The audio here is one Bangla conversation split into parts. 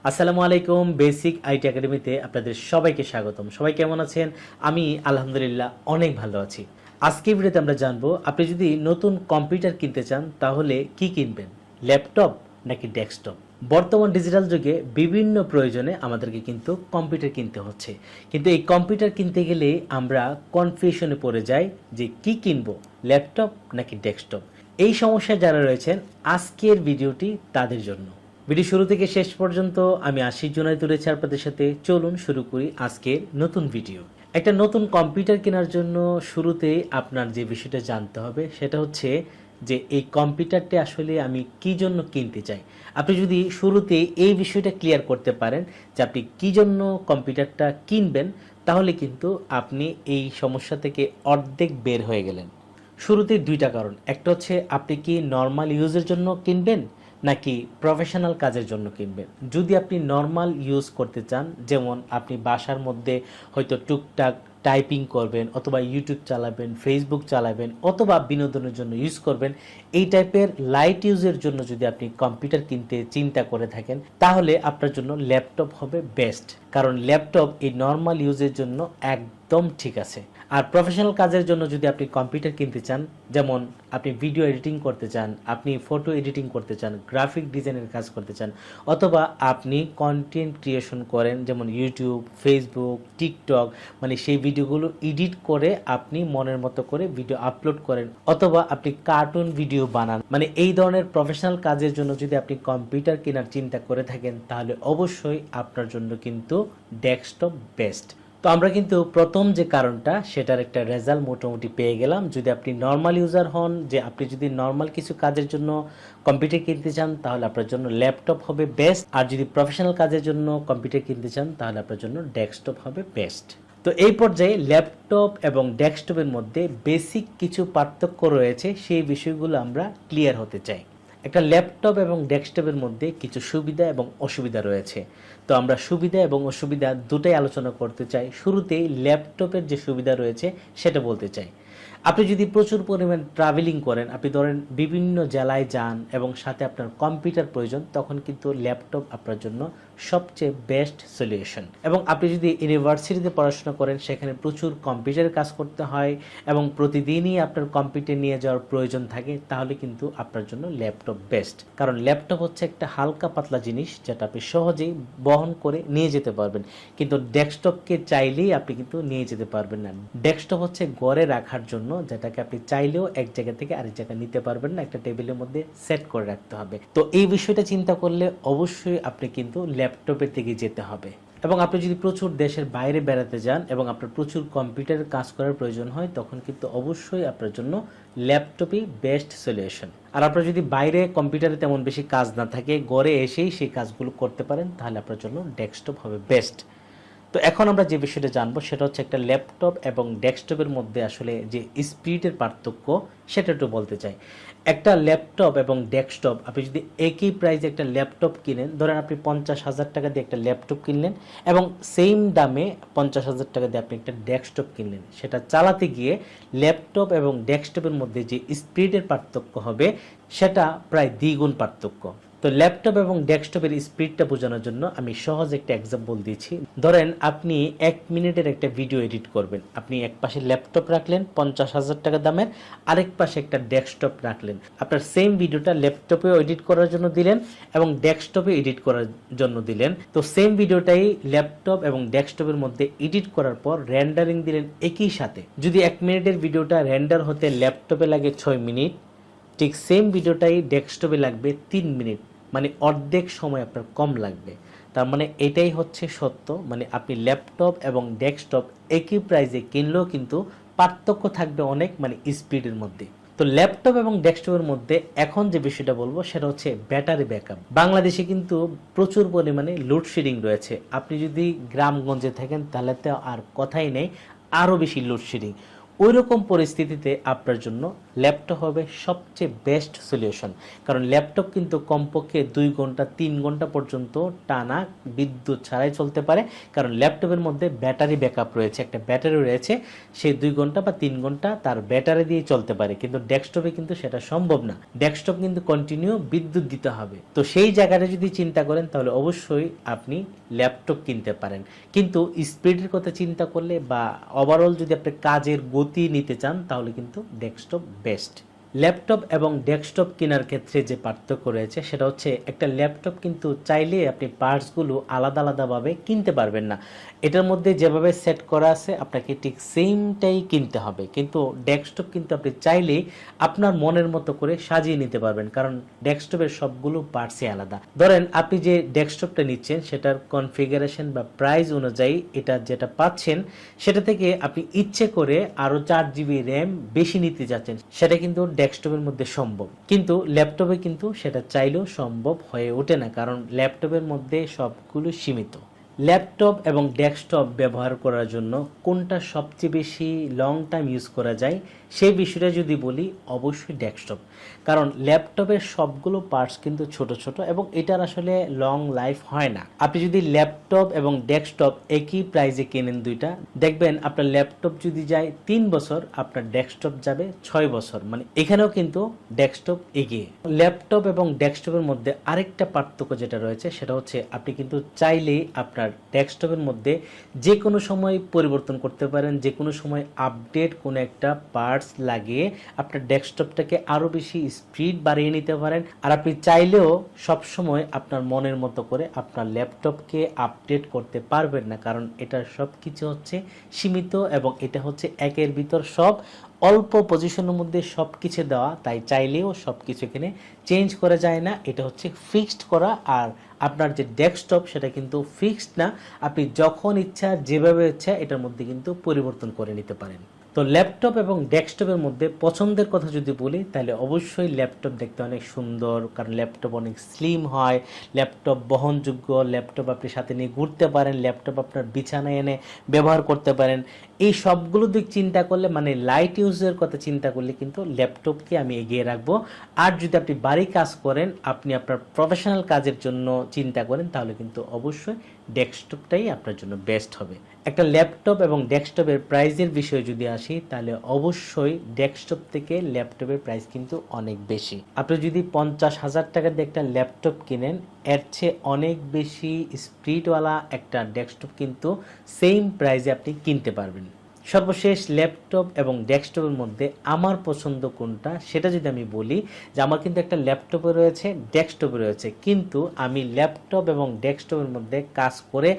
আসসালামু আলাইকুম। বেসিক আইটি একাডেমিতে আপনাদের সবাইকে স্বাগতম। সবাই কেমন আছেন? আমি আলহামদুলিল্লাহ অনেক ভালো আছি। আজকের ভিডিওতে আমরা জানবো আপনি যদি নতুন কম্পিউটার কিনতে চান তাহলে কি কিনবেন, ল্যাপটপ নাকি ডেস্কটপ। বর্তমান ডিজিটাল যুগে বিভিন্ন প্রয়োজনে আমাদেরকে কিন্তু কম্পিউটার কিনতে হচ্ছে, কিন্তু এই কম্পিউটার কিনতে গেলে আমরা কনফিউশনে পড়ে যাই যে কি কিনবো, ল্যাপটপ নাকি ডেস্কটপ। এই সমস্যায় যারা রয়েছেন আজকের ভিডিওটি তাদের জন্য। ভিডিও শুরু থেকে শেষ পর্যন্ত আমি আশিস জোনায়েত রয়েছে আপনাদের সাথে। চলুন শুরু করি আজকের নতুন ভিডিও। একটা নতুন কম্পিউটার কেনার জন্য শুরুতেই আপনার যে বিষয়টা জানতে হবে সেটা হচ্ছে যে এই কম্পিউটারটি আসলে আমি কি জন্য কিনতে চাই। আপনি যদি শুরুতে এই বিষয়টা ক্লিয়ার করতে পারেন যে আপনি কি জন্য কম্পিউটারটা কিনবেন, তাহলে কিন্তু আপনি এই সমস্যা থেকে অর্ধেক বের হয়ে গেলেন। শুরুতে দুইটা কারণ, একটা হচ্ছে আপনি কি নর্মাল ইউজের জন্য কিনবেন নাকি প্রফেশনাল কাজের জন্য কিনবেন। যদি আপনি নর্মাল ইউজ করতে চান, যেমন আপনি বাসার মধ্যে হয়তো টুকটাক টাইপিং করবেন অথবা ইউটিউব চালাবেন, ফেসবুক চালাবেন অথবা বিনোদনের জন্য ইউজ করবেন, এই টাইপের লাইট ইউজের জন্য যদি আপনি কম্পিউটার কিনতে চিন্তা করে থাকেন তাহলে আপনার জন্য ল্যাপটপ হবে বেস্ট। কারণ ল্যাপটপ এই নর্মাল ইউজের জন্য একদম ঠিক আছে। আর প্রফেশনাল কাজের জন্য যদি আপনি কম্পিউটার কিনতে চান, যেমন আপনি ভিডিও এডিটিং করতে চান, আপনি ফটো এডিটিং করতে চান, গ্রাফিক ডিজাইনের কাজ করতে চান, অথবা আপনি কন্টেন্ট ক্রিয়েশন করেন যেমন ইউটিউব, ফেসবুক, টিকটক, মানে সেই ভিডিওগুলো এডিট করে আপনি মনের মতো করে ভিডিও আপলোড করেন, অথবা আপনি কার্টুন ভিডিও বানান, মানে এই ধরনের প্রফেশনাল কাজের জন্য যদি আপনি কম্পিউটার কেনার চিন্তা করে থাকেন তাহলে অবশ্যই আপনার জন্য কিন্তু ডেস্কটপ বেস্ট। তো আমরা কিন্তু প্রথম যে কারণটা সেটার একটা রেজাল্ট মোটামুটি পেয়ে গেলাম। যদি আপনি নর্মাল ইউজার হন, যে আপনি যদি নর্মাল কিছু কাজের জন্য কম্পিউটার কিনতে চান তাহলে আপনার জন্য ল্যাপটপ হবে বেস্ট, আর যদি প্রফেশনাল কাজের জন্য কম্পিউটার কিনতে চান তাহলে আপনার জন্য ডেস্কটপ হবে বেস্ট। তো এই পর্যায়ে ল্যাপটপ এবং ডেস্কটপের মধ্যে বেসিক কিছু পার্থক্য রয়েছে, সেই বিষয়গুলো আমরা ক্লিয়ার হতে চাই। একটা ল্যাপটপ এবং ডেস্কটপের মধ্যে কিছু সুবিধা এবং অসুবিধা রয়েছে, তো আমরা সুবিধা এবং অসুবিধা দুটাই আলোচনা করতে চাই। শুরুতেই ল্যাপটপের যে সুবিধা রয়েছে সেটা বলতে চাই। আপনি যদি প্রচুর পরিমাণ ট্রাভেলিং করেন, আপনি ধরেন বিভিন্ন জেলায় যান এবং সাথে আপনার কম্পিউটার প্রয়োজন, তখন কিন্তু ল্যাপটপ আপনার জন্য সবচেয়ে বেস্ট সলিউশন। এবং আপনি যদি ইউনিভার্সিটিতে পড়াশোনা করেন, সেখানে প্রচুর কম্পিউটারের কাজ করতে হয় এবং প্রতিদিনই আপনার কম্পিউটার নিয়ে যাওয়ার প্রয়োজন থাকে, তাহলে কিন্তু আপনার জন্য ল্যাপটপ বেস্ট। কারণ ল্যাপটপ হচ্ছে একটা হালকা পাতলা জিনিস যেটা আপনি সহজেই বহন করে নিয়ে যেতে পারবেন, কিন্তু ডেস্কটপকে চাইলেই আপনি কিন্তু নিয়ে যেতে পারবেন না। ডেস্কটপ হচ্ছে ঘরে রাখার জন্য, যেটাকে আপনি চাইলেও এক জায়গা থেকে আরেক জায়গায় নিতে পারবেন না, একটা টেবিলের মধ্যে সেট করে রাখতে হবে। তো এই বিষয়টা চিন্তা করলে অবশ্যই আপনি কিন্তু ল্যাপটপের দিকে যেতে হবে। এবং আপনি যদি প্রচুর দেশের বাইরে বেড়াতে যান এবং আপনার প্রচুর কম্পিউটারের কাজ করার প্রয়োজন হয়, তখন কিন্তু অবশ্যই আপনার জন্য ল্যাপটপই বেস্ট সলিউশন। আর আপনার যদি বাইরে কম্পিউটারে তেমন বেশি কাজ না থাকে, ঘরে এসেই সেই কাজগুলো করতে পারেন, তাহলে আপনার জন্য ডেস্কটপ হবে বেস্ট। তো এখন আমরা যে বিষয়টা জানবো সেটা হচ্ছে একটা ল্যাপটপ এবং ডেস্কটপের মধ্যে আসলে যে স্পিডের পার্থক্য সেটা একটু বলতে চাই। একটা ল্যাপটপ এবং ডেস্কটপ আপনি যদি একই প্রাইসে একটা ল্যাপটপ কিনেন, ধরেন আপনি 50,000 টাকা দিয়ে একটা ল্যাপটপ কিনলেন এবং সেম দামে 50,000 টাকা দিয়ে আপনি একটা ডেস্কটপ কিনলেন, সেটা চালাতে গিয়ে ল্যাপটপ এবং ডেস্কটপের মধ্যে যে স্পিডের পার্থক্য হবে সেটা প্রায় দ্বিগুণ পার্থক্য। তো ল্যাপটপ এবং ডেস্কটপের স্পিডটা বোঝানোর জন্য আমি সহজ একটা এক্সাম্পল দিচ্ছি। ধরেন আপনি 1 মিনিটের একটা ভিডিও এডিট করবেন, আপনি এক পাশে ল্যাপটপ রাখলেন 50,000 টাকা দামের, আরেক পাশে একটা ডেস্কটপ রাখলেন। আপনার সেম ভিডিওটা ল্যাপটপেও এডিট করার জন্য দিলেন এবং ডেস্কটপে এডিট করার জন্য দিলেন। তো সেম ভিডিওটাই ল্যাপটপ এবং ডেস্কটপের মধ্যে এডিট করার পর রেন্ডারিং দিলেন একই সাথে। যদি 1 মিনিটের ভিডিওটা রেন্ডার হতে ল্যাপটপে লাগে 6 মিনিট, ঠিক সেম ভিডিওটাই ডেস্কটপে লাগবে 3 মিনিট, মানে অর্ধেক সময় আপনার কম লাগবে। তার মানে এটাই হচ্ছে সত্য, মানে আপনি ল্যাপটপ এবং ডেস্কটপ একই প্রাইসে কিনলেও কিন্তু পার্থক্য থাকবে অনেক, মানে স্পিডের মধ্যে। তো ল্যাপটপ এবং ডেস্কটপের মধ্যে এখন যে বিষয়টা বলবো সেটা হচ্ছে ব্যাটারি ব্যাকআপ। বাংলাদেশে কিন্তু প্রচুর পরিমাণে লোডশেডিং রয়েছে। আপনি যদি গ্রামগঞ্জে থাকেন তাহলে তো আর কথাই নেই, আরও বেশি লোডশেডিং। ওই রকম পরিস্থিতিতে আপনার জন্য ল্যাপটপ হবে সবচেয়ে বেস্ট সলিউশন। কারণ ল্যাপটপ কিন্তু কমপক্ষে 2 ঘন্টা 3 ঘন্টা পর্যন্ত টানা বিদ্যুৎ ছাড়াই চলতে পারে। কারণ ল্যাপটপের মধ্যে ব্যাটারি ব্যাকআপ রয়েছে, একটা ব্যাটারি রয়েছে, সেই 2 ঘন্টা বা 3 ঘন্টা তার ব্যাটারি দিয়ে চলতে পারে। কিন্তু ডেস্কটপে কিন্তু সেটা সম্ভব না। ডেস্কটপ কিন্তু কন্টিনিউ বিদ্যুৎ দিতে হবে। তো সেই জায়গাটা যদি চিন্তা করেন তাহলে অবশ্যই আপনি ল্যাপটপ কিনতে পারেন। কিন্তু স্পিডের কথা চিন্তা করলে বা ওভারঅল যদি আপনি কাজের গতি নিতে চান তাহলে কিন্তু ডেস্কটপ বেস্ট। ল্যাপটপ এবং ডেস্কটপ কেনার ক্ষেত্রে যে পার্থক্য রয়েছে সেটা হচ্ছে একটা ল্যাপটপ কিন্তু চাইলে আপনি পার্টসগুলো আলাদা আলাদাভাবে কিনতে পারবেন না। এটার মধ্যে যেভাবে সেট করা আছে আপনাকে ঠিক সেমটাই কিনতে হবে। কিন্তু ডেস্কটপ কিন্তু আপনি চাইলেই আপনার মনের মতো করে সাজিয়ে নিতে পারবেন, কারণ ডেস্কটপের সবগুলো পার্টসই আলাদা। ধরেন আপনি যে ডেস্কটপটা নিচ্ছেন সেটার কনফিগারেশন বা প্রাইস অনুযায়ী এটা যেটা পাচ্ছেন সেটা থেকে আপনি ইচ্ছে করে আরও 4 GB র্যাম বেশি নিতে যাচ্ছেন, সেটা কিন্তু ডেস্কটপের মধ্যে সম্ভব। কিন্তু ল্যাপটপে কিন্তু সেটা চাইলেও সম্ভব হয়ে ওঠে না, কারণ ল্যাপটপের মধ্যে সবগুলো সীমিত। ল্যাপটপ এবং ডেস্কটপ ব্যবহার করার জন্য কোনটা সবচেয়ে বেশি লং টাইম ইউজ করা যায় সেই বিষয়টা যদি বলি, অবশ্যই ডেস্কটপ। কারণ ল্যাপটপের সবগুলো পার্টস কিন্তু ছোট ছোট এবং এটার আসলে লং লাইফ হয় না। আপনি যদি ল্যাপটপ এবং ডেস্কটপ একই প্রাইসে কেনেন দুইটা, দেখবেন আপনার ল্যাপটপ যদি যায় 3 বছর, আপনার ডেস্কটপ যাবে 6 বছর। মানে এখানেও কিন্তু ডেস্কটপ এগিয়ে। ল্যাপটপ এবং ডেস্কটপের মধ্যে আরেকটা পার্থক্য যেটা রয়েছে সেটা হচ্ছে আপনি কিন্তু চাইলেই আপনার ডেস্কটপের মধ্যে যে কোনো সময় পরিবর্তন করতে পারেন, যে কোনো সময় আপডেট কোনো একটা পার্টস লাগিয়ে আপনার ডেস্কটপটাকে আরও বেশি স্পিড বাড়িয়ে নিতে পারেন। আর আপনি চাইলেও সব সময় আপনার মনের মতো করে আপনার ল্যাপটপকে আপডেট করতে পারবেন না, কারণ এটার সব কিছু হচ্ছে সীমিত এবং এটা হচ্ছে একের ভিতর সব অল্প পজিশনের মধ্যে সব কিছু দেওয়া, তাই চাইলেও সব কিছু এখানে চেঞ্জ করা যায় না। এটা হচ্ছে ফিক্সড করা। আর আপনার যে ডেস্কটপ সেটা কিন্তু ফিক্সড না, আপনি যখন ইচ্ছা যেভাবে ইচ্ছা এটার মধ্যে কিন্তু পরিবর্তন করে নিতে পারেন। তো ল্যাপটপ এবং ডেস্কটপের মধ্যে পছন্দের কথা যদি বলি তাহলে অবশ্যই ল্যাপটপ দেখতে অনেক সুন্দর, কারণ ল্যাপটপ অনেক স্লিম হয়, ল্যাপটপ বহনযোগ্য, ল্যাপটপ আপনি সাথে নিয়ে ঘুরতে পারেন, ল্যাপটপ আপনার বিছানায় এনে ব্যবহার করতে পারেন। এই সবগুলো দিক চিন্তা করলে, মানে লাইট ইউজের কথা চিন্তা করলে কিন্তু ল্যাপটপকে আমি এগিয়ে রাখবো। আর যদি আপনি বাড়ি কাজ করেন, আপনি আপনার প্রফেশনাল কাজের জন্য চিন্তা করেন, তাহলে কিন্তু অবশ্যই ডেস্কটপটাই আপনার জন্য বেস্ট হবে। একটা ল্যাপটপ এবং ডেস্কটপের প্রাইসের বিষয়ে যদি আসি তাহলে অবশ্যই ডেস্কটপ থেকে ল্যাপটপের প্রাইস কিন্তু অনেক বেশি। আপনি যদি 50,000 টাকা দিয়ে একটা ল্যাপটপ কিনেন, এর চেয়ে অনেক বেশি স্পিডওয়ালা একটা ডেস্কটপ কিন্তু সেম প্রাইসে আপনি কিনতে পারবেন। সর্বশেষ ল্যাপটপ এবং ডেস্কটপের মধ্যে আমার পছন্দ কোনটা সেটা যদি আমি বলি, যে আমার কিন্তু একটা ল্যাপটপে রয়েছে, ডেস্কটপে রয়েছে, কিন্তু আমি ল্যাপটপ এবং ডেস্কটপের মধ্যে কাজ করে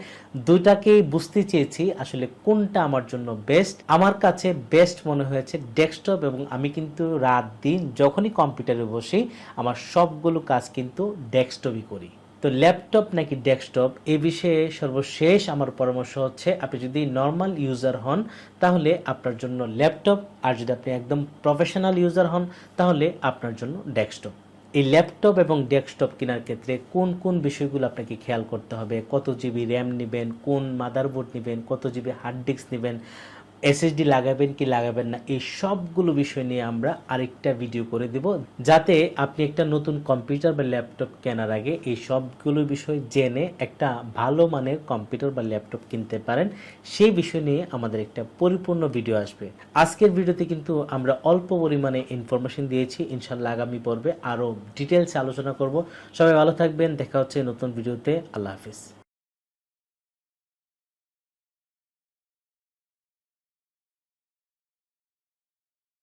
দুটাকেই বুঝতে চেয়েছি আসলে কোনটা আমার জন্য বেস্ট। আমার কাছে বেস্ট মনে হয়েছে ডেস্কটপ, এবং আমি কিন্তু রাত দিন যখনই কম্পিউটারে বসি আমার সবগুলো কাজ কিন্তু ডেস্কটপই করি। তো ল্যাপটপ নাকি ডেস্কটপ এই বিষয়ে সর্বশেষ আমার পরামর্শ হচ্ছে, আপনি যদি নর্মাল ইউজার হন তাহলে আপনার জন্য ল্যাপটপ, আর যদি আপনি একদম প্রফেশনাল ইউজার হন তাহলে আপনার জন্য ডেস্কটপ। এই ল্যাপটপ এবং ডেস্কটপ কেনার ক্ষেত্রে কোন কোন বিষয়গুলো আপনাকে খেয়াল করতে হবে, কত জিবি র্যাম নেবেন, কোন মাদারবোর্ড নেবেন, কত জিবি হার্ড ডিস্ক নেবেন, এসএসডি লাগাবেন কি লাগাবেন না, এই সবগুলো বিষয় নিয়ে আমরা আরেকটা ভিডিও করে দেব, যাতে আপনি একটা নতুন কম্পিউটার বা ল্যাপটপ কেনার আগে এই সবগুলো বিষয় জেনে একটা ভালো মানের কম্পিউটার বা ল্যাপটপ কিনতে পারেন। সেই বিষয় নিয়ে আমাদের একটা পরিপূর্ণ ভিডিও আসবে। আজকের ভিডিওতে কিন্তু আমরা অল্প পরিমাণে ইনফরমেশন দিয়েছি, ইনশাল্লাহ আগামী পর্বে আরও ডিটেলস আলোচনা করব। সবাই ভালো থাকবেন, দেখা হচ্ছে নতুন ভিডিওতে। আল্লাহ হাফিজ।